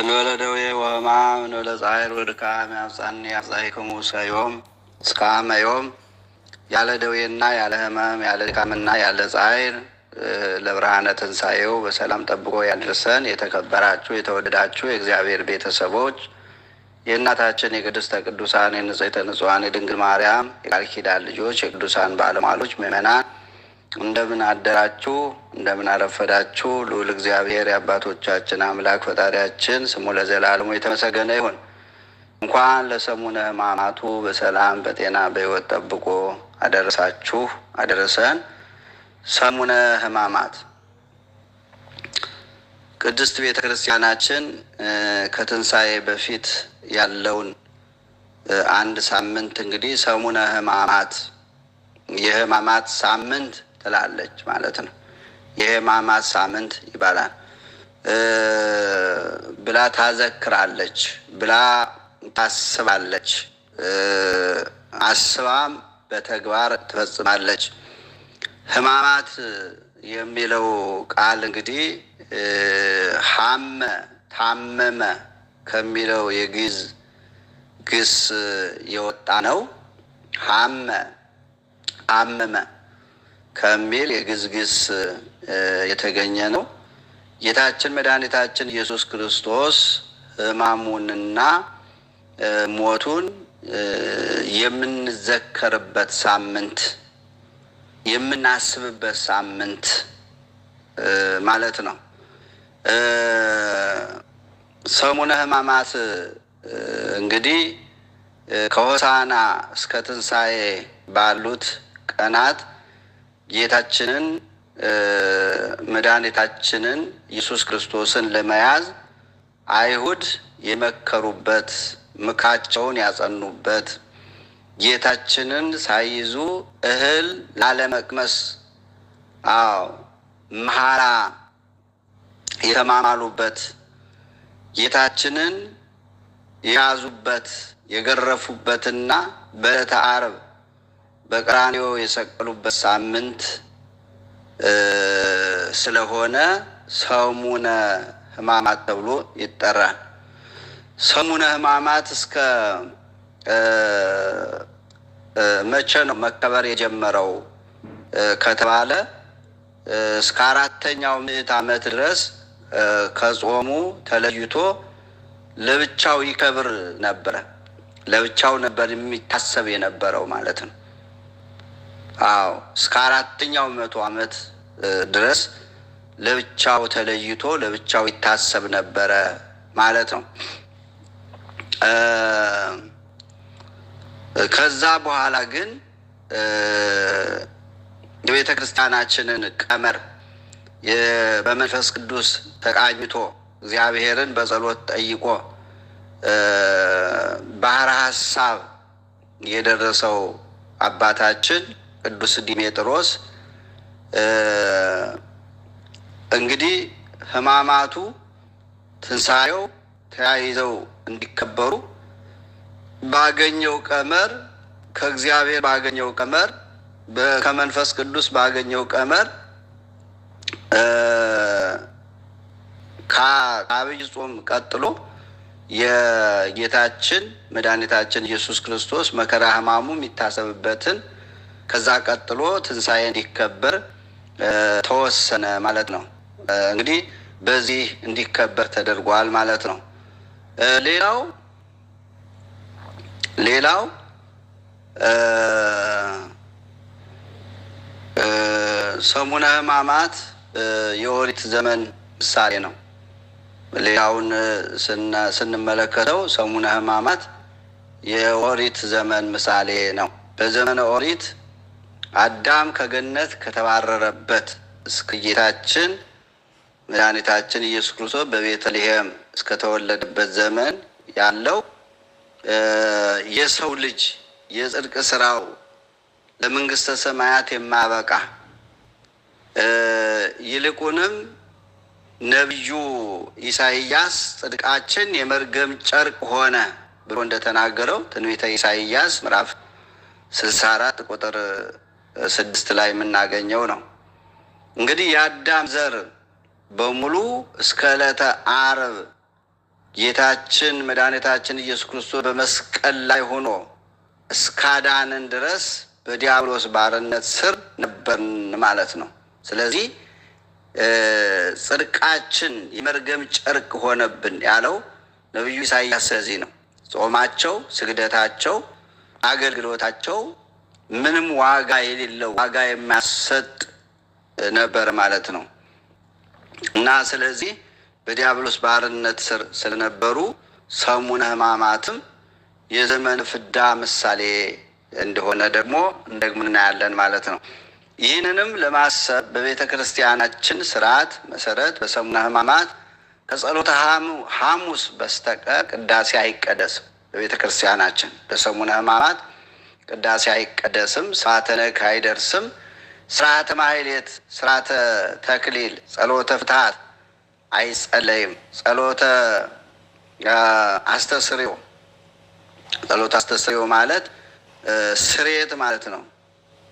እንበለ ደዌ ወሕማም እንበለ ጻዕር ወድካም ያብጽሐኒ ያብጽሕክሙ እስከ ዓመ ዮም። ያለ ደዌና ያለ ሕመም ያለ ድካምና ያለ ጻዕር ለብርሃነ ትንሣኤው በሰላም ጠብቆ ያድርሰን። የተከበራችሁ የተወደዳችሁ የእግዚአብሔር ቤተሰቦች የእናታችን የቅድስተ ቅዱሳን የንጽሕተ ንጹሐን የድንግል ማርያም የቃል ኪዳን ልጆች የቅዱሳን ባለሟሎች ምእመናን እንደምን አደራችሁ? እንደምን አረፈዳችሁ? ልዑል እግዚአብሔር የአባቶቻችን አምላክ ፈጣሪያችን ስሙ ለዘላለሙ የተመሰገነ ይሁን። እንኳን ለሰሙነ ሕማማቱ በሰላም በጤና በሕይወት ጠብቆ አደረሳችሁ አደረሰን። ሰሙነ ሕማማት ቅድስት ቤተ ክርስቲያናችን ከትንሣኤ በፊት ያለውን አንድ ሳምንት እንግዲህ ሰሙነ ሕማማት የሕማማት ሳምንት ትላለች ማለት ነው። የሕማማት ሳምንት ይባላል ብላ ታዘክራለች፣ ብላ ታስባለች፣ አስባም በተግባር ትፈጽማለች። ሕማማት የሚለው ቃል እንግዲህ ሐመ ታመመ ከሚለው የግዕዝ ግስ የወጣ ነው። ሐመ አመመ ከሚል የግዕዝ ግስ የተገኘ ነው። ጌታችን መድኃኒታችን ኢየሱስ ክርስቶስ ሕማሙንና ሞቱን የምንዘከርበት ሳምንት፣ የምናስብበት ሳምንት ማለት ነው። ሰሙነ ሕማማት እንግዲህ ከሆሳዕና እስከ ትንሣኤ ባሉት ቀናት ጌታችንን መድኃኒታችንን ኢየሱስ ክርስቶስን ለመያዝ አይሁድ የመከሩበት፣ ምክራቸውን ያጸኑበት፣ ጌታችንን ሳይዙ እህል ላለመቅመስ መሐላ የተማማሉበት፣ ጌታችንን የያዙበት የገረፉበትና በዕለተ ዓርብ በቀራንዮ የሰቀሉበት ሳምንት ስለሆነ ሰሙነ ሕማማት ተብሎ ይጠራል። ሰሙነ ሕማማት እስከ መቼ ነው መከበር የጀመረው ከተባለ እስከ 4ኛው ምዕተ ዓመት ድረስ ከጾሙ ተለይቶ ለብቻው ይከብር ነበረ። ለብቻው ነበር የሚታሰብ የነበረው ማለት ነው። እስከ 4ኛው መቶ ዓመት ድረስ ለብቻው ተለይቶ ለብቻው ይታሰብ ነበረ ማለት ነው። ከዛ በኋላ ግን የቤተ ክርስቲያናችንን ቀመር በመንፈስ ቅዱስ ተቃኝቶ እግዚአብሔርን በጸሎት ጠይቆ ባሕረ ሐሳብ የደረሰው አባታችን ቅዱስ ዲሜጥሮስ እንግዲህ ሕማማቱ ትንሣኤው ተያይዘው እንዲከበሩ ባገኘው ቀመር ከእግዚአብሔር ባገኘው ቀመር ከመንፈስ ቅዱስ ባገኘው ቀመር ከአብይ ጾም ቀጥሎ የጌታችን መድኃኒታችን ኢየሱስ ክርስቶስ መከራ ሕማሙ የሚታሰብበትን ከዛ ቀጥሎ ትንሣኤ እንዲከበር ተወሰነ ማለት ነው። እንግዲህ በዚህ እንዲከበር ተደርጓል ማለት ነው። ሌላው ሰሙነ ሕማማት የኦሪት ዘመን ምሳሌ ነው። ሌላውን ስንመለከተው ሰሙነ ሕማማት የኦሪት ዘመን ምሳሌ ነው። በዘመነ ኦሪት አዳም ከገነት ከተባረረበት እስከ ጌታችን መድኃኒታችን ኢየሱስ ክርስቶስ በቤተልሔም እስከተወለደበት ዘመን ያለው የሰው ልጅ የጽድቅ ስራው ለመንግስተ ሰማያት የማበቃ ይልቁንም ነቢዩ ኢሳይያስ ጽድቃችን የመርገም ጨርቅ ሆነ ብሎ እንደተናገረው ትንቢተ ኢሳይያስ ምዕራፍ 64 ቁጥር 6 ላይ የምናገኘው ነው። እንግዲህ የአዳም ዘር በሙሉ እስከ ዕለተ ዓርብ ጌታችን መድኃኒታችን ኢየሱስ ክርስቶስ በመስቀል ላይ ሆኖ እስካዳንን ድረስ በዲያብሎስ ባርነት ስር ነበርን ማለት ነው። ስለዚህ ጽድቃችን የመርገም ጨርቅ ሆነብን ያለው ነቢዩ ኢሳይያስ ስለዚህ ነው። ጾማቸው፣ ስግደታቸው፣ አገልግሎታቸው ምንም ዋጋ የሌለው ዋጋ የማያሰጥ ነበር ማለት ነው እና ስለዚህ በዲያብሎስ ባርነት ስር ስለነበሩ ሰሙነ ሕማማትም የዘመን ፍዳ ምሳሌ እንደሆነ ደግሞ እናያለን ማለት ነው። ይህንንም ለማሰብ በቤተ ክርስቲያናችን ስርዓት መሰረት በሰሙነ ሕማማት ከጸሎተ ሐሙስ በስተቀር ቅዳሴ አይቀደስም። በቤተ ክርስቲያናችን በሰሙነ ሕማማት ቅዳሴ አይቀደስም፣ ስርዓተ ነግ አይደርስም። ስርዓተ ማሕሌት፣ ስርዓተ ተክሊል፣ ጸሎተ ፍትሐት አይጸለይም። ጸሎተ አስተስርዮ ማለት ስርየት ማለት ነው፣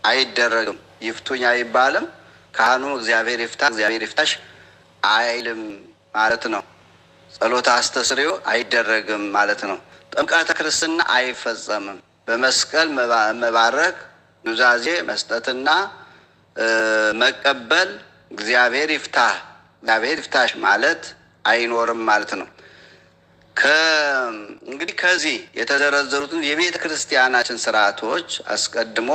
አይደረግም። ይፍቱኝ አይባልም። ካህኑ እግዚአብሔር ይፍታ እግዚአብሔር ይፍታሽ አይልም ማለት ነው። ጸሎተ አስተስርዮ አይደረግም ማለት ነው። ጥምቀተ ክርስትና አይፈጸምም። በመስቀል መባረክ፣ ኑዛዜ መስጠትና መቀበል እግዚአብሔር ይፍታህ እግዚአብሔር ይፍታሽ ማለት አይኖርም ማለት ነው። እንግዲህ ከዚህ የተዘረዘሩትን የቤተ ክርስቲያናችን ስርዓቶች አስቀድሞ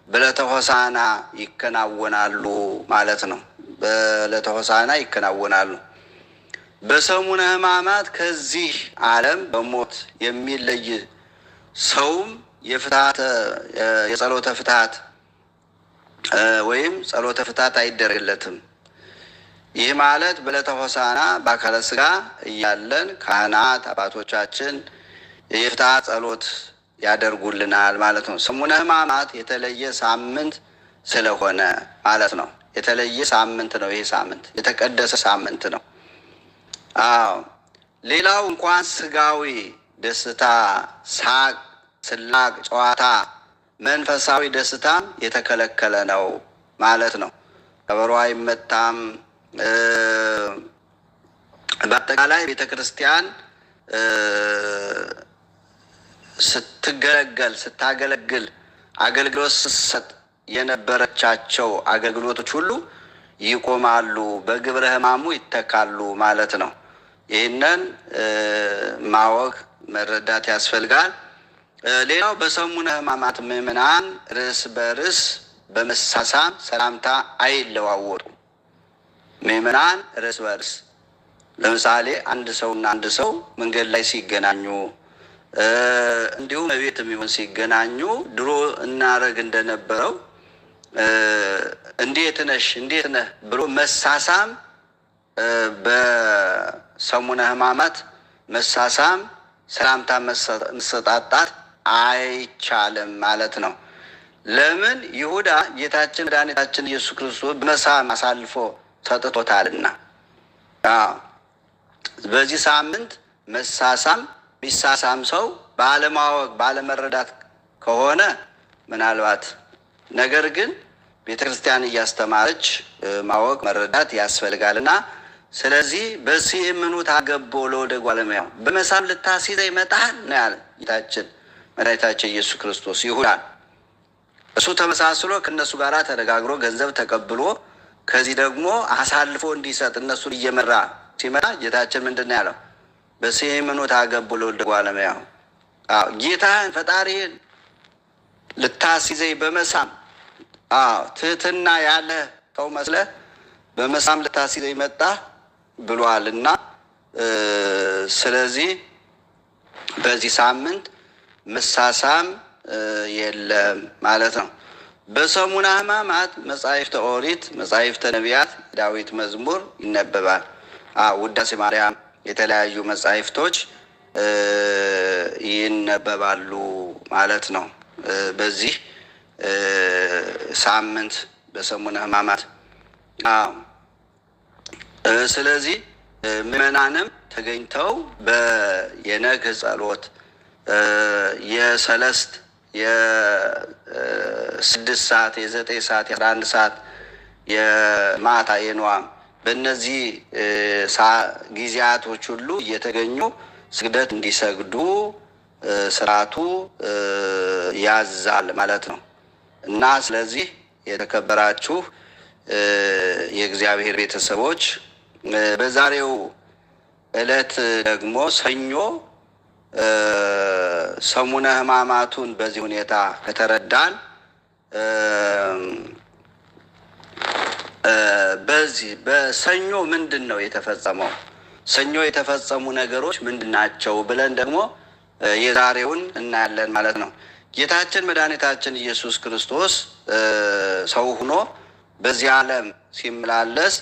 በዕለተ ሆሳዕና ይከናወናሉ ማለት ነው። በዕለተ ሆሳዕና ይከናወናሉ። በሰሙነ ሕማማት ከዚህ ዓለም በሞት የሚለይ ሰውም የጸሎተ ፍትሐት ወይም ጸሎተ ፍትሐት አይደረግለትም። ይህ ማለት በዕለተ ሆሳዕና በአካለ ሥጋ እያለን ካህናት አባቶቻችን የፍትሐት ጸሎት ያደርጉልናል ማለት ነው። ሰሙነ ሕማማት የተለየ ሳምንት ስለሆነ ማለት ነው። የተለየ ሳምንት ነው። ይህ ሳምንት የተቀደሰ ሳምንት ነው። ሌላው እንኳን ስጋዊ ደስታ፣ ሳቅ፣ ስላቅ፣ ጨዋታ፣ መንፈሳዊ ደስታም የተከለከለ ነው ማለት ነው። ከበሮ አይመታም። በአጠቃላይ ቤተ ክርስቲያን ስታገለግል አገልግሎት ስትሰጥ የነበረቻቸው አገልግሎቶች ሁሉ ይቆማሉ፣ በግብረ ሕማሙ ይተካሉ ማለት ነው። ይህንን ማወቅ መረዳት ያስፈልጋል። ሌላው በሰሙነ ሕማማት ምዕመናን ርስ በርስ በመሳሳም ሰላምታ አይለዋወጡም። ምዕመናን ርስ በርስ ለምሳሌ አንድ ሰውና አንድ ሰው መንገድ ላይ ሲገናኙ እንዲሁም በቤት የሚሆን ሲገናኙ ድሮ እናረግ እንደነበረው እንዴት ነሽ እንዴት ነህ ብሎ መሳሳም በሰሙነ ሕማማት መሳሳም ሰላምታ መሰጣጣት አይቻልም ማለት ነው። ለምን? ይሁዳ ጌታችን መድኃኒታችን ኢየሱስ ክርስቶስ በመሳም አሳልፎ ሰጥቶታልና። በዚህ ሳምንት መሳሳም ቢሳሳም ሰው ባለማወቅ ባለመረዳት ከሆነ ምናልባት፣ ነገር ግን ቤተክርስቲያን እያስተማረች ማወቅ መረዳት ያስፈልጋልና ስለዚህ በዚህ ምኑ ታገቦ ለወደ ጓለሙያው በመሳም ልታስይዘኝ መጣህ ነው ያለ ጌታችን መድኃኒታችን ኢየሱስ ክርስቶስ ይሁዳን። እሱ ተመሳስሎ ከእነሱ ጋር ተነጋግሮ ገንዘብ ተቀብሎ ከዚህ ደግሞ አሳልፎ እንዲሰጥ እነሱን እየመራ ሲመጣ ጌታችን ምንድን ነው ያለው? በዚህ ምኑ ታገቦ ለወደ ጓለሙያው ጌታህን ፈጣሪህን ልታስይዘኝ በመሳም ትህትና ያለ ሰው መስለህ በመሳም ልታስይዘኝ መጣህ ብሏል እና ስለዚህ በዚህ ሳምንት መሳሳም የለም ማለት ነው። በሰሙነ ሕማማት መጻሕፍተ ኦሪት፣ መጻሕፍተ ነቢያት፣ ዳዊት መዝሙር ይነበባል። ውዳሴ ማርያም፣ የተለያዩ መጻሕፍቶች ይነበባሉ ማለት ነው በዚህ ሳምንት በሰሙነ ሕማማት። ስለዚህ ምዕመናንም ተገኝተው የነግህ ጸሎት የሰለስት የ6 ሰዓት የ9 ሰዓት የ11 ሰዓት የማታ የንዋም በእነዚህ ጊዜያቶች ሁሉ እየተገኙ ስግደት እንዲሰግዱ ስርዓቱ ያዛል ማለት ነው እና ስለዚህ የተከበራችሁ የእግዚአብሔር ቤተሰቦች በዛሬው ዕለት ደግሞ ሰኞ ሰሙነ ሕማማቱን በዚህ ሁኔታ ከተረዳን በዚህ በሰኞ ምንድን ነው የተፈጸመው? ሰኞ የተፈጸሙ ነገሮች ምንድን ናቸው ብለን ደግሞ የዛሬውን እናያለን ማለት ነው። ጌታችን መድኃኒታችን ኢየሱስ ክርስቶስ ሰው ሆኖ በዚህ ዓለም ሲመላለስ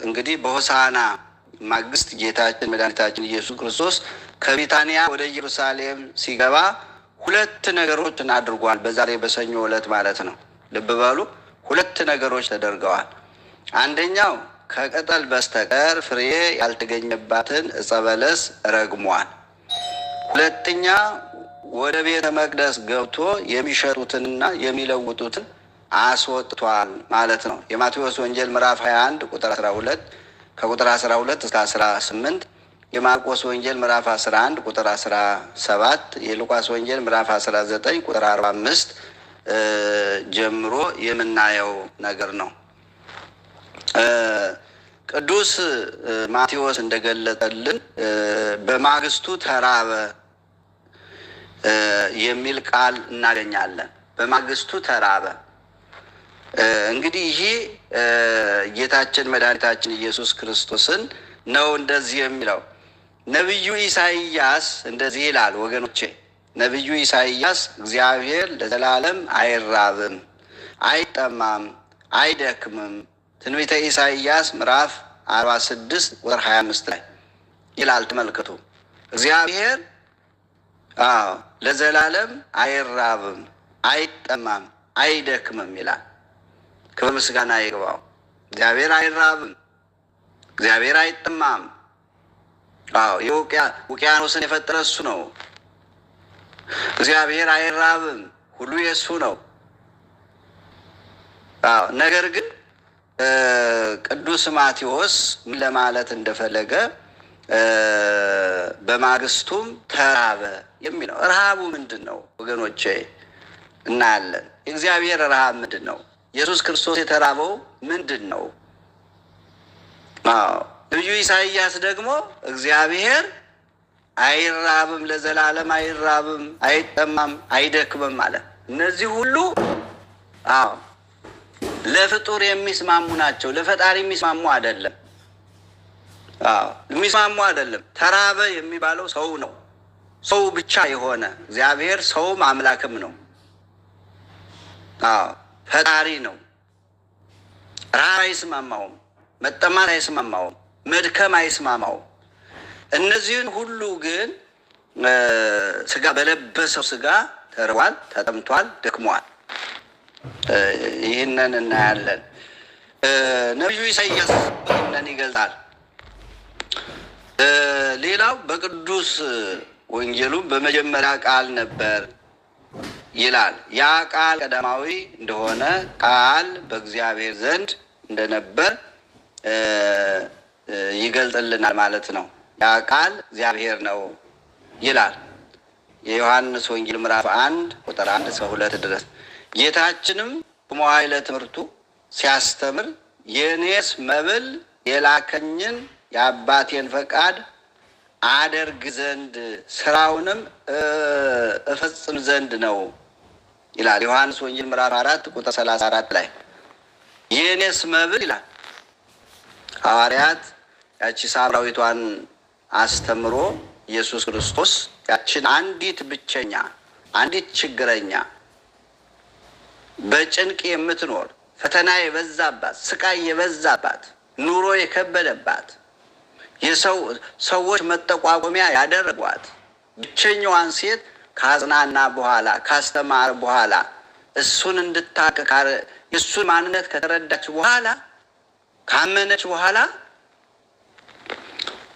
እንግዲህ በሆሳዕና ማግስት ጌታችን መድኃኒታችን ኢየሱስ ክርስቶስ ከቢታንያ ወደ ኢየሩሳሌም ሲገባ ሁለት ነገሮችን አድርጓል። በዛሬ በሰኞ ዕለት ማለት ነው። ልብ በሉ፣ ሁለት ነገሮች ተደርገዋል። አንደኛው ከቅጠል በስተቀር ፍሬ ያልተገኘባትን ዕፀ በለስ ረግሟል። ሁለተኛ ወደ ቤተ መቅደስ ገብቶ የሚሸጡትንና የሚለውጡትን አስወጥቷል ማለት ነው። የማቴዎስ ወንጌል ምዕራፍ 21 ቁጥር 12 ከቁጥር 12 እስከ 18፣ የማርቆስ ወንጌል ምዕራፍ 11 ቁጥር 17፣ የሉቃስ ወንጌል ምዕራፍ 19 ቁጥር 45 ጀምሮ የምናየው ነገር ነው። ቅዱስ ማቴዎስ እንደገለጠልን በማግስቱ ተራበ የሚል ቃል እናገኛለን። በማግስቱ ተራበ። እንግዲህ ይሄ ጌታችን መድኃኒታችን ኢየሱስ ክርስቶስን ነው እንደዚህ የሚለው። ነቢዩ ኢሳይያስ እንደዚህ ይላል። ወገኖቼ ነቢዩ ኢሳይያስ እግዚአብሔር ለዘላለም አይራብም፣ አይጠማም፣ አይደክምም ትንቢተ ኢሳይያስ ምዕራፍ 46 ቁጥር 25 ላይ ይላል። ተመልከቱ። እግዚአብሔር ለዘላለም አይራብም፣ አይጠማም፣ አይደክምም ይላል። ክብር ምስጋና ይግባው። እግዚአብሔር አይራብም፣ እግዚአብሔር አይጠማም። ውቅያኖስን የፈጠረ እሱ ነው። እግዚአብሔር አይራብም፣ ሁሉ የእሱ ነው። ነገር ግን ቅዱስ ማቴዎስ ምን ለማለት እንደፈለገ በማግስቱም ተራበ የሚለው ረሃቡ ምንድን ነው ወገኖቼ? እናያለን። የእግዚአብሔር ረሃብ ምንድን ነው? ኢየሱስ ክርስቶስ የተራበው ምንድን ነው? ነቢዩ ኢሳይያስ ደግሞ እግዚአብሔር አይራብም፣ ለዘላለም አይራብም፣ አይጠማም፣ አይደክምም አለ። እነዚህ ሁሉ ለፍጡር የሚስማሙ ናቸው። ለፈጣሪ የሚስማሙ አይደለም። የሚስማሙ አይደለም። ተራበ የሚባለው ሰው ነው። ሰው ብቻ የሆነ እግዚአብሔር ሰውም አምላክም ነው። ፈጣሪ ነው። ረሃብ አይስማማውም፣ መጠማት አይስማማውም፣ መድከም አይስማማውም። እነዚህን ሁሉ ግን ስጋ በለበሰው ስጋ ተርቧል፣ ተጠምቷል፣ ደክሟል። ይህንን እናያለን። ነቢዩ ኢሳይያስ ይህንን ይገልጣል። ሌላው በቅዱስ ወንጌሉም በመጀመሪያ ቃል ነበር ይላል። ያ ቃል ቀዳማዊ እንደሆነ ቃል በእግዚአብሔር ዘንድ እንደነበር ይገልጥልናል ማለት ነው። ያ ቃል እግዚአብሔር ነው ይላል። የዮሐንስ ወንጌል ምዕራፍ 1 ቁጥር 1 እስከ 2 ድረስ ጌታችንም በመዋዕለ ትምህርቱ ሲያስተምር የኔስ መብል የላከኝን የአባቴን ፈቃድ አደርግ ዘንድ ስራውንም እፈጽም ዘንድ ነው ይላል። ዮሐንስ ወንጌል ምዕራፍ 4 ቁጥር 34 ላይ የኔስ መብል ይላል። ሐዋርያት ያቺ ሳምራዊቷን አስተምሮ ኢየሱስ ክርስቶስ ያችን አንዲት ብቸኛ፣ አንዲት ችግረኛ፣ በጭንቅ የምትኖር ፈተና የበዛባት፣ ስቃይ የበዛባት፣ ኑሮ የከበደባት፣ ሰዎች መጠቋቆሚያ ያደረጓት ብቸኛዋን ሴት ካጽናና በኋላ ካስተማር በኋላ እሱን እንድታቅ የእሱን ማንነት ከተረዳች በኋላ ካመነች በኋላ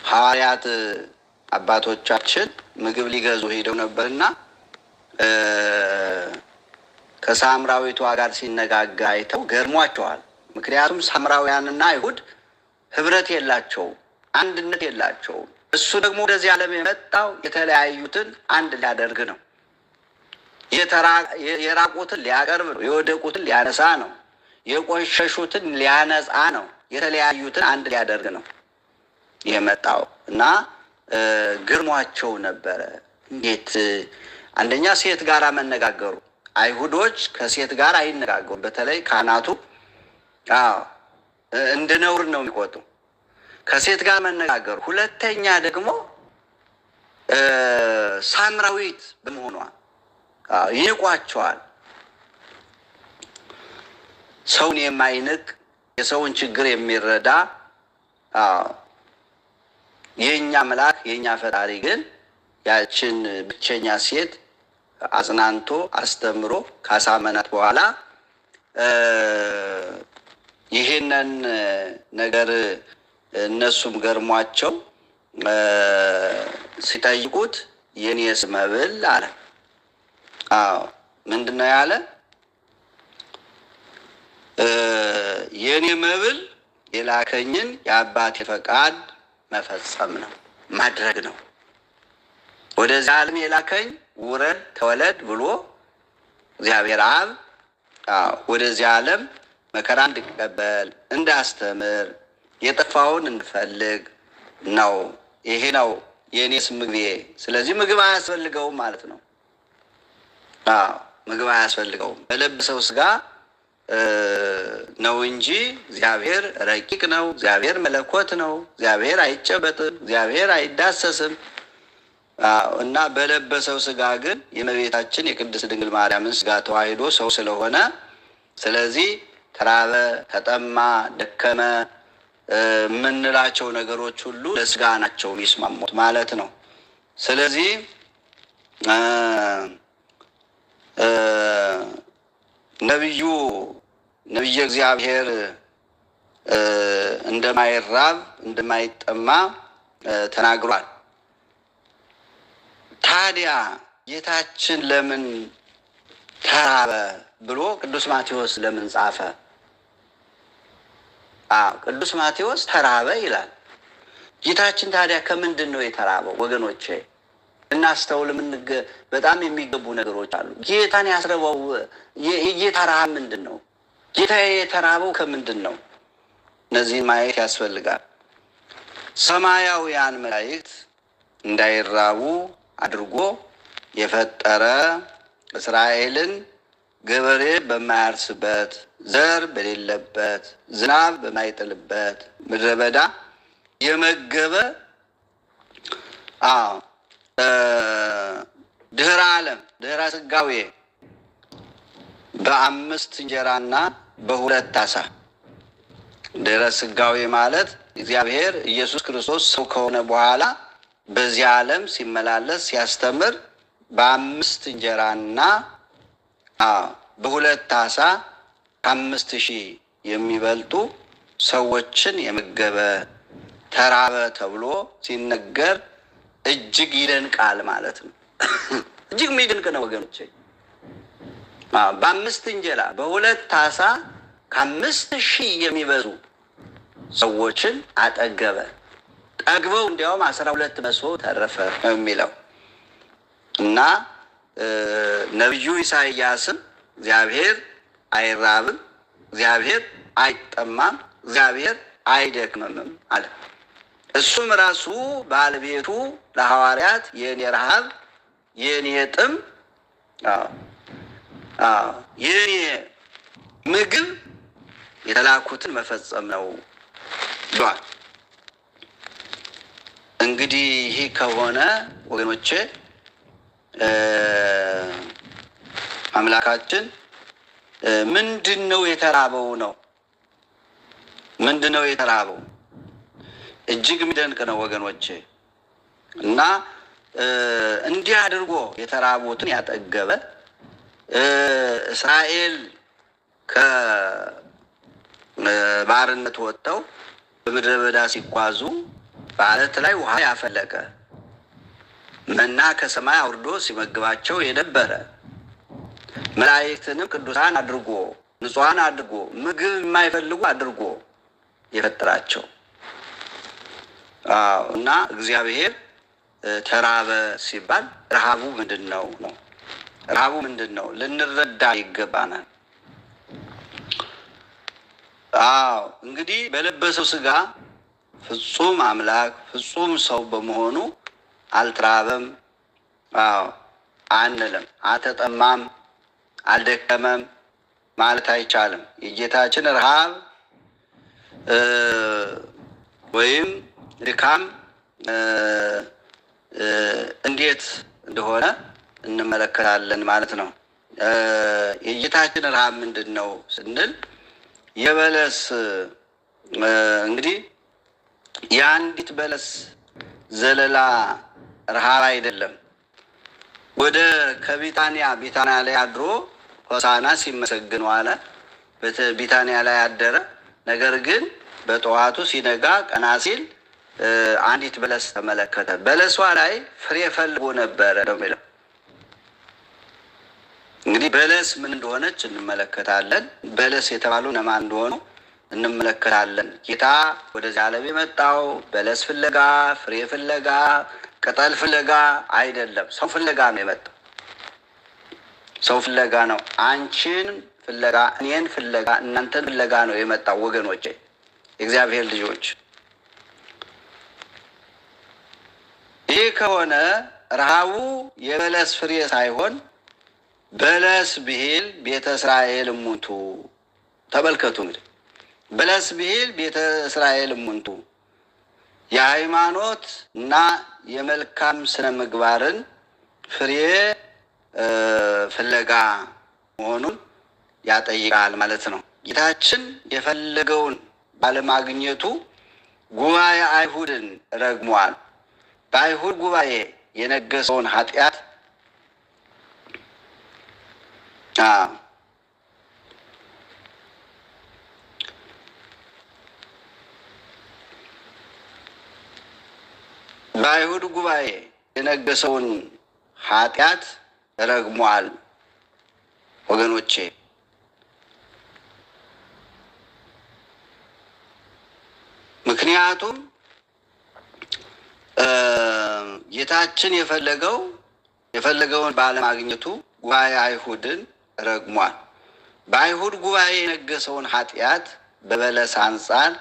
ሐዋርያት አባቶቻችን ምግብ ሊገዙ ሄደው ነበርና ከሳምራዊቷ ጋር ሲነጋገር አይተው ገርሟቸዋል። ምክንያቱም ሳምራውያንና አይሁድ ህብረት የላቸውም፣ አንድነት የላቸውም። እሱ ደግሞ ወደዚህ ዓለም የመጣው የተለያዩትን አንድ ሊያደርግ ነው። የራቁትን ሊያቀርብ ነው። የወደቁትን ሊያነሳ ነው። የቆሸሹትን ሊያነጻ ነው። የተለያዩትን አንድ ሊያደርግ ነው የመጣው እና ግርሟቸው ነበረ። እንዴት አንደኛ ሴት ጋር መነጋገሩ፣ አይሁዶች ከሴት ጋር አይነጋገሩ። በተለይ ካህናቱ እንደ ነውር ነው የሚቆጡ ከሴት ጋር መነጋገሩ። ሁለተኛ ደግሞ ሳምራዊት በመሆኗ ይንቋቸዋል። ሰውን የማይንቅ የሰውን ችግር የሚረዳ የኛ መልአክ የኛ ፈጣሪ ግን ያችን ብቸኛ ሴት አጽናንቶ አስተምሮ ካሳመናት በኋላ ይሄንን ነገር እነሱም ገርሟቸው ሲጠይቁት የኔስ መብል አለ። ምንድነው ያለ? የኔ መብል የላከኝን የአባቴ ፈቃድ መፈጸም ነው፣ ማድረግ ነው። ወደዚህ ዓለም የላከኝ ውረድ ተወለድ ብሎ እግዚአብሔር አብ ወደዚህ ዓለም መከራ እንድቀበል እንዳስተምር የጠፋውን እንድፈልግ ነው። ይሄ ነው የኔስ ምግቤ። ስለዚህ ምግብ አያስፈልገውም ማለት ነው። ምግብ አያስፈልገውም። በለበሰው ስጋ ነው እንጂ እግዚአብሔር ረቂቅ ነው። እግዚአብሔር መለኮት ነው። እግዚአብሔር አይጨበጥም። እግዚአብሔር አይዳሰስም። እና በለበሰው ስጋ ግን የእመቤታችን የቅድስት ድንግል ማርያምን ስጋ ተዋህዶ ሰው ስለሆነ ስለዚህ ተራበ፣ ተጠማ፣ ደከመ የምንላቸው ነገሮች ሁሉ ለስጋ ናቸው የሚስማሙት ማለት ነው። ስለዚህ ነቢየ እግዚአብሔር እንደማይራብ እንደማይጠማ ተናግሯል። ታዲያ ጌታችን ለምን ተራበ ብሎ ቅዱስ ማቴዎስ ለምን ጻፈ? ቅዱስ ማቴዎስ ተራበ ይላል። ጌታችን ታዲያ ከምንድን ነው የተራበው? ወገኖቼ እናስተውል። በጣም የሚገቡ ነገሮች አሉ። ጌታን ያስረበው የጌታ ረሃብ ምንድን ነው? ጌታ የተራበው ከምንድን ነው? እነዚህን ማየት ያስፈልጋል። ሰማያውያን መላእክት እንዳይራቡ አድርጎ የፈጠረ እስራኤልን ገበሬ በማያርስበት ዘር በሌለበት ዝናብ በማይጥልበት ምድረ በዳ የመገበ ድህረ ዓለም ድህረ ስጋዌ በ5 እንጀራና በ2 ዓሣ። ድህረ ስጋዌ ማለት እግዚአብሔር ኢየሱስ ክርስቶስ ሰው ከሆነ በኋላ በዚህ ዓለም ሲመላለስ ሲያስተምር በ5 እንጀራና በ2 ዓሣ 5000 የሚበልጡ ሰዎችን የመገበ ተራበ ተብሎ ሲነገር እጅግ ይደንቃል ማለት ነው። እጅግ የሚደንቅ ነው ወገኖቼ። በ5 እንጀራ በ2 ዓሣ 5000 የሚበዙ ሰዎችን አጠገበ። ጠግበው እንዲያውም 12 መሶብ ተረፈ የሚለው እና ነቢዩ ኢሳይያስም እግዚአብሔር አይራብም፣ እግዚአብሔር አይጠማም፣ እግዚአብሔር አይደክምም አለ። እሱም ራሱ ባለቤቱ ለሐዋርያት የኔ ረሃብ የኔ ጥም የኔ ምግብ የተላኩትን መፈጸም ነው ብሏል። እንግዲህ ይህ ከሆነ ወገኖቼ አምላካችን ምንድነው የተራበው ነው? ምንድነው የተራበው? እጅግ የሚደንቅ ነው ወገኖቼ። እና እንዲህ አድርጎ የተራቡትን ያጠገበ እስራኤል ከባርነት ወጥተው በምድረ በዳ ሲጓዙ በዓለት ላይ ውሃ ያፈለቀ መና ከሰማይ አውርዶ ሲመግባቸው የነበረ መላእክትንም ቅዱሳን አድርጎ ንጹሐን አድርጎ ምግብ የማይፈልጉ አድርጎ የፈጠራቸው እና እግዚአብሔር ተራበ ሲባል ረሃቡ ምንድን ነው? ረሃቡ ምንድን ነው? ልንረዳ ይገባናል። እንግዲህ በለበሰው ስጋ ፍጹም አምላክ ፍጹም ሰው በመሆኑ አልተራበም አንልም። አልተጠማም፣ አልደከመም ማለት አይቻልም። የጌታችን ረሃብ ወይም ድካም እንዴት እንደሆነ እንመለከታለን ማለት ነው። የጌታችን ረሃብ ምንድን ነው ስንል የበለስ እንግዲህ የአንዲት በለስ ዘለላ ረሃብ አይደለም። ወደ ከቢታንያ ላይ አድሮ ሆሳና ሲመሰግን ዋለ። ቢታንያ ላይ አደረ። ነገር ግን በጠዋቱ ሲነጋ ቀና ሲል አንዲት በለስ ተመለከተ። በለሷ ላይ ፍሬ ፈልጎ ነበረ ነው የሚለው። እንግዲህ በለስ ምን እንደሆነች እንመለከታለን። በለስ የተባሉ እነማን እንደሆኑ እንመለከታለን። ጌታ ወደዚህ ዓለም የመጣው በለስ ፍለጋ፣ ፍሬ ፍለጋ፣ ቅጠል ፍለጋ አይደለም። ሰው ፍለጋ ነው የመጣው። ሰው ፍለጋ ነው። አንቺን ፍለጋ፣ እኔን ፍለጋ፣ እናንተን ፍለጋ ነው የመጣው ወገኖቼ፣ የእግዚአብሔር ልጆች። ይህ ከሆነ ረሃቡ የበለስ ፍሬ ሳይሆን በለስ ብሂል ቤተ እስራኤል እሙንቱ። ተመልከቱ እንግዲህ በለስ ብሂል ቤተ እስራኤል እሙንቱ የሃይማኖት እና የመልካም ስነ ምግባርን ፍሬ ፍለጋ መሆኑን ያጠይቃል ማለት ነው። ጌታችን የፈለገውን ባለማግኘቱ ጉባኤ አይሁድን ረግሟል። በአይሁድ ጉባኤ የነገሰውን ኃጢአት በአይሁድ ጉባኤ የነገሰውን ኃጢአት ረግሟል ወገኖቼ። ምክንያቱም ጌታችን የፈለገውን ባለማግኘቱ ጉባኤ አይሁድን ረግሟል። በአይሁድ ጉባኤ የነገሰውን ኃጢአት በበለስ አንጻር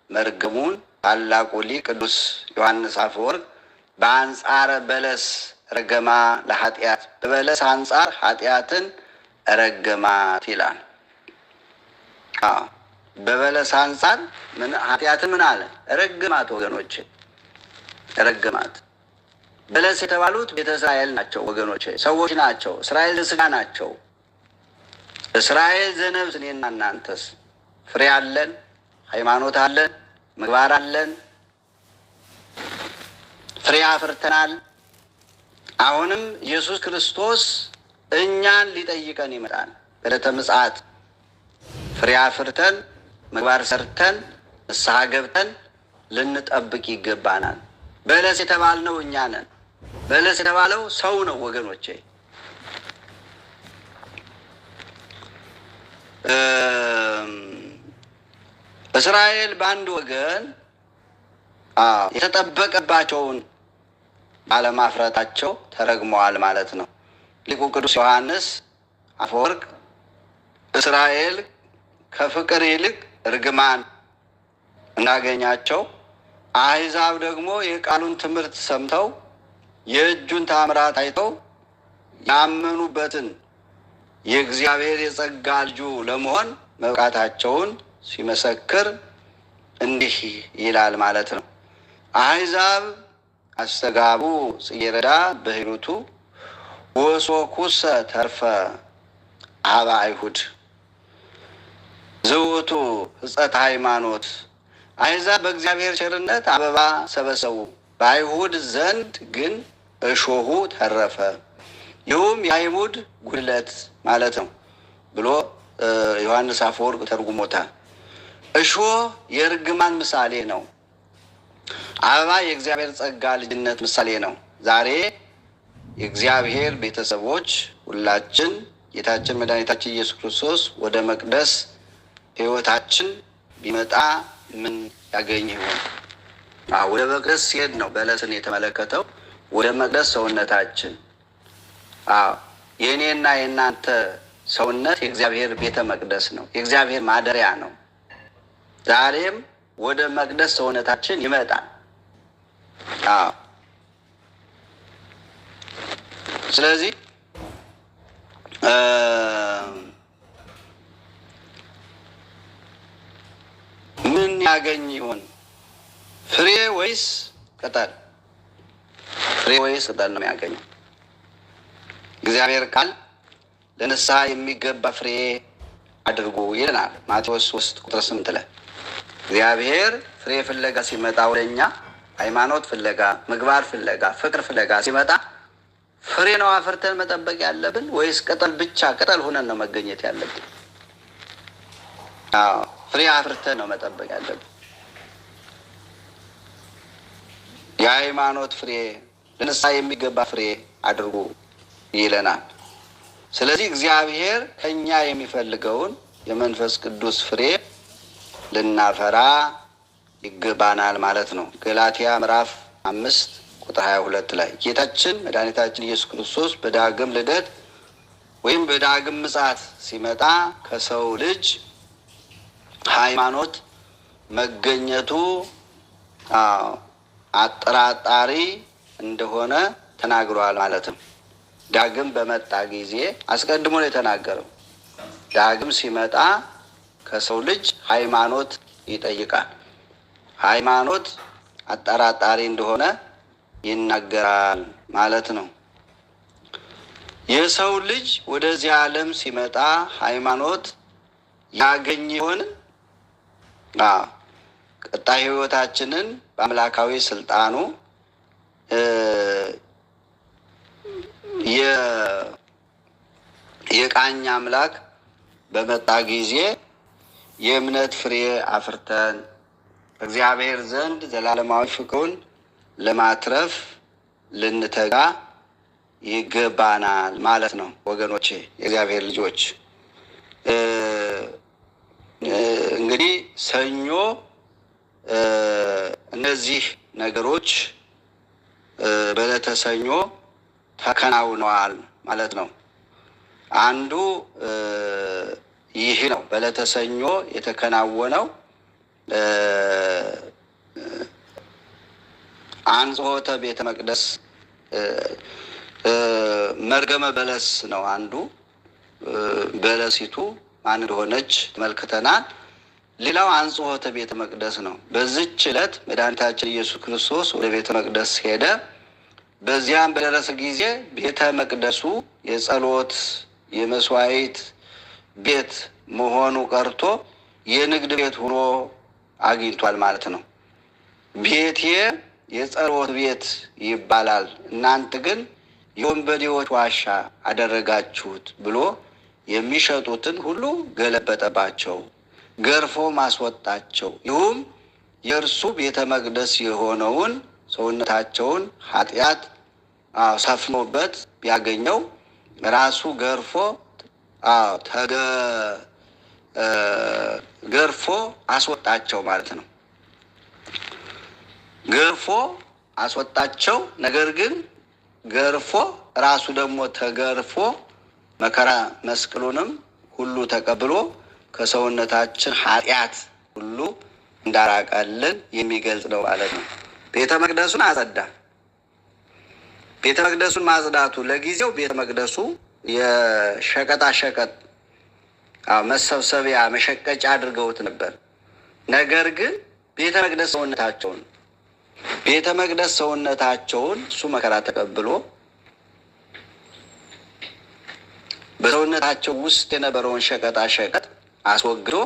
መርገሙን ታላቁ ሊቅ ቅዱስ ዮሐንስ አፈወርቅ በአንጻረ በለስ ረገማ ለኃጢአት፣ በበለስ አንጻር ኃጢአትን ረገማት ይላል። በበለስ አንጻር ኃጢአትን ምን አለ? ረገማት ወገኖቼ፣ ረገማት። በለስ የተባሉት ቤተ እስራኤል ናቸው ወገኖቼ፣ ሰዎች ናቸው። እስራኤል ስጋ ናቸው። እስራኤል ዘነብስ እኔና እናንተስ ፍሬ አለን፣ ሃይማኖት አለን፣ ምግባር አለን፣ ፍሬ አፍርተናል። አሁንም ኢየሱስ ክርስቶስ እኛን ሊጠይቀን ይመጣል። በዕለተ ምጽአት ፍሬ አፍርተን ምግባር ሰርተን ንስሐ ገብተን ልንጠብቅ ይገባናል። በለስ የተባልነው እኛ ነን። በለስ የተባለው ሰው ነው ወገኖቼ። እስራኤል በአንድ ወገን የተጠበቀባቸውን ባለማፍረታቸው ተረግመዋል ማለት ነው። ሊቁ ቅዱስ ዮሐንስ አፈወርቅ እስራኤል ከፍቅር ይልቅ እርግማን እንዳገኛቸው፣ አሕዛብ ደግሞ የቃሉን ትምህርት ሰምተው የእጁን ታምራት አይተው ያመኑበትን የእግዚአብሔር የጸጋ ልጁ ለመሆን መብቃታቸውን ሲመሰክር እንዲህ ይላል ማለት ነው። አሕዛብ አስተጋቡ ጽጌረዳ በሂሩቱ ወሶኩሰ ተርፈ አኀበ አይሁድ ዝውቱ ሕጸተ ሃይማኖት። አሕዛብ በእግዚአብሔር ቸርነት አበባ ሰበሰቡ፣ በአይሁድ ዘንድ ግን እሾሁ ተረፈ። ይህም የአይሁድ ጉድለት ማለት ነው ብሎ ዮሐንስ አፈወርቅ ተርጉሞታል። እሾህ የእርግማን ምሳሌ ነው። አበባ የእግዚአብሔር ጸጋ ልጅነት ምሳሌ ነው። ዛሬ የእግዚአብሔር ቤተሰቦች ሁላችን ጌታችን መድኃኒታችን ኢየሱስ ክርስቶስ ወደ መቅደስ ሕይወታችን ቢመጣ ምን ያገኝ ይሆን? ወደ መቅደስ ሲሄድ ነው በለስን የተመለከተው። ወደ መቅደስ ሰውነታችን የእኔና የእናንተ ሰውነት የእግዚአብሔር ቤተ መቅደስ ነው፣ የእግዚአብሔር ማደሪያ ነው። ዛሬም ወደ መቅደስ ሰውነታችን ይመጣል። ስለዚህ ምን ያገኝ ይሆን? ፍሬ ወይስ ቅጠል? ፍሬ ወይስ ቅጠል ነው የሚያገኘው? እግዚአብሔር ቃል ለንስሐ የሚገባ ፍሬ አድርጉ ይለናል። ማቴዎስ 3:8 ላይ እግዚአብሔር ፍሬ ፍለጋ ሲመጣ ወደኛ ሃይማኖት ፍለጋ፣ ምግባር ፍለጋ፣ ፍቅር ፍለጋ ሲመጣ ፍሬ ነው አፍርተን መጠበቅ ያለብን ወይስ ቅጠል ብቻ ቅጠል ሆነን ነው መገኘት ያለብን? ፍሬ አፍርተን ነው መጠበቅ ያለብን። የሃይማኖት ፍሬ ለንስሐ የሚገባ ፍሬ አድርጉ ይለናል። ስለዚህ እግዚአብሔር ከኛ የሚፈልገውን የመንፈስ ቅዱስ ፍሬ ልናፈራ ይገባናል ማለት ነው። ገላትያ ምዕራፍ 5:22 ላይ ጌታችን መድኃኒታችን ኢየሱስ ክርስቶስ በዳግም ልደት ወይም በዳግም ምጽአት ሲመጣ ከሰው ልጅ ሃይማኖት መገኘቱ አጠራጣሪ እንደሆነ ተናግሯል ማለት ነው። ዳግም በመጣ ጊዜ አስቀድሞ ነው የተናገረው። ዳግም ሲመጣ ከሰው ልጅ ሃይማኖት ይጠይቃል። ሃይማኖት አጠራጣሪ እንደሆነ ይናገራል ማለት ነው። የሰው ልጅ ወደዚህ ዓለም ሲመጣ ሃይማኖት ያገኝ ይሆን? ቀጣይ ሕይወታችንን በአምላካዊ ስልጣኑ የቃኝ አምላክ በመጣ ጊዜ የእምነት ፍሬ አፍርተን በእግዚአብሔር ዘንድ ዘላለማዊ ፍቅሩን ለማትረፍ ልንተጋ ይገባናል ማለት ነው። ወገኖቼ፣ የእግዚአብሔር ልጆች፣ እንግዲህ ሰኞ እነዚህ ነገሮች በዕለተ ሰኞ ተከናውነዋል ማለት ነው። አንዱ ይህ ነው። በዕለተ ሰኞ የተከናወነው አንጽሖተ ቤተ መቅደስ መርገመ በለስ ነው። አንዱ በለሲቱ ማን እንደሆነች ተመልክተናል። ሌላው አንጽሖተ ቤተ መቅደስ ነው። በዚች ዕለት መድኃኒታችን ኢየሱስ ክርስቶስ ወደ ቤተ መቅደስ ሄደ። በዚያም በደረሰ ጊዜ ቤተ መቅደሱ የጸሎት የመስዋዕት ቤት መሆኑ ቀርቶ የንግድ ቤት ሆኖ አግኝቷል ማለት ነው። ቤቴ የጸሎት ቤት ይባላል፣ እናንተ ግን የወንበዴዎች ዋሻ አደረጋችሁት ብሎ የሚሸጡትን ሁሉ ገለበጠባቸው፣ ገርፎ ማስወጣቸው። ይሁም የእርሱ ቤተ መቅደስ የሆነውን ሰውነታቸውን ኃጢአት ሰፍኖበት ቢያገኘው ራሱ ገርፎ አስወጣቸው ማለት ነው። ገርፎ አስወጣቸው። ነገር ግን ገርፎ ራሱ ደግሞ ተገርፎ መከራ መስቀሉንም ሁሉ ተቀብሎ ከሰውነታችን ኃጢአት ሁሉ እንዳራቀልን የሚገልጽ ነው ማለት ነው። ቤተ መቅደሱን አጸዳ። ቤተ መቅደሱን ማጽዳቱ ለጊዜው ቤተ መቅደሱ የሸቀጣ ሸቀጥ መሰብሰቢያ መሸቀጫ አድርገውት ነበር። ነገር ግን ቤተ መቅደስ ሰውነታቸውን እሱ መከራ ተቀብሎ በሰውነታቸው ውስጥ የነበረውን ሸቀጣ ሸቀጥ አስወግዶ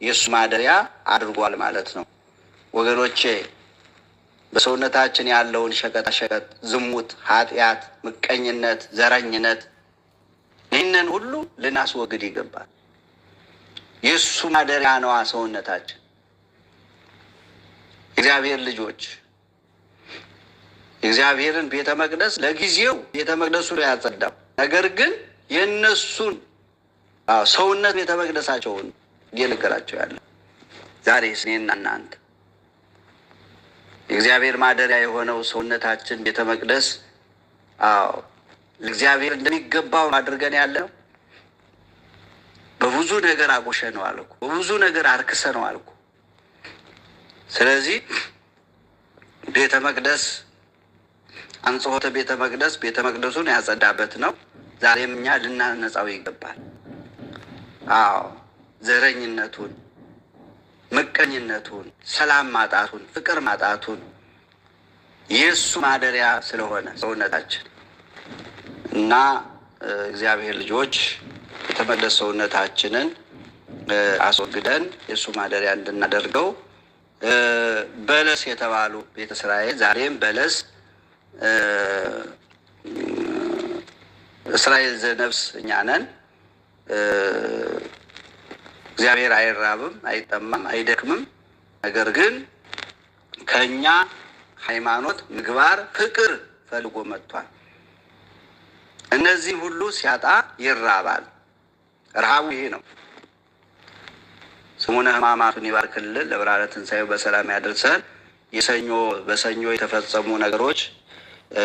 የእሱ ማደሪያ አድርጓል ማለት ነው። ወገኖቼ፣ በሰውነታችን ያለውን ሸቀጣ ሸቀጥ፣ ዝሙት፣ ኃጢአት፣ ምቀኝነት፣ ዘረኝነት ይህንን ሁሉ ልናስወግድ ይገባል። የእሱ ማደሪያ ነዋ ሰውነታችን። እግዚአብሔር ልጆች እግዚአብሔርን ቤተ መቅደስ ለጊዜው ቤተ መቅደሱ ላይ ያጸዳው፣ ነገር ግን የእነሱን ሰውነት ቤተ መቅደሳቸውን እየነገራቸው ያለ ዛሬ እኔና እናንተ የእግዚአብሔር ማደሪያ የሆነው ሰውነታችን ቤተ መቅደስ ለእግዚአብሔር እንደሚገባው አድርገን ያለው በብዙ ነገር አቆሸነዋል እኮ፣ በብዙ ነገር አርክሰነዋል እኮ። ስለዚህ ቤተ መቅደስ አንጽሖተ ቤተ መቅደስ ቤተ መቅደሱን ያጸዳበት ነው። ዛሬም እኛ ልናነጻው ይገባል። ዘረኝነቱን፣ ምቀኝነቱን፣ ሰላም ማጣቱን፣ ፍቅር ማጣቱን የእሱ ማደሪያ ስለሆነ ሰውነታችን እና እግዚአብሔር ልጆች የተመለስ ሰውነታችንን አስወግደን የእሱ ማደሪያ እንድናደርገው በለስ የተባሉ ቤተ እስራኤል ዛሬም በለስ እስራኤል ዘነፍስ እኛ ነን። እግዚአብሔር አይራብም፣ አይጠማም፣ አይደክምም። ነገር ግን ከኛ ሃይማኖት፣ ምግባር፣ ፍቅር ፈልጎ መጥቷል። እነዚህ ሁሉ ሲያጣ ይራባል። ረሃቡ ይሄ ነው። ሰሙነ ሕማማቱን ይባርክልን፣ ለብርሃነ ትንሣኤው በሰላም ያደርሰን። በሰኞ የተፈጸሙ ነገሮች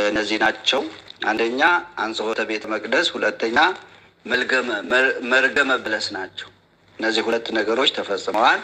እነዚህ ናቸው። አንደኛ አንጽሖተ ቤተ መቅደስ፣ ሁለተኛ መርገመ በለስ ናቸው። እነዚህ ሁለት ነገሮች ተፈጽመዋል።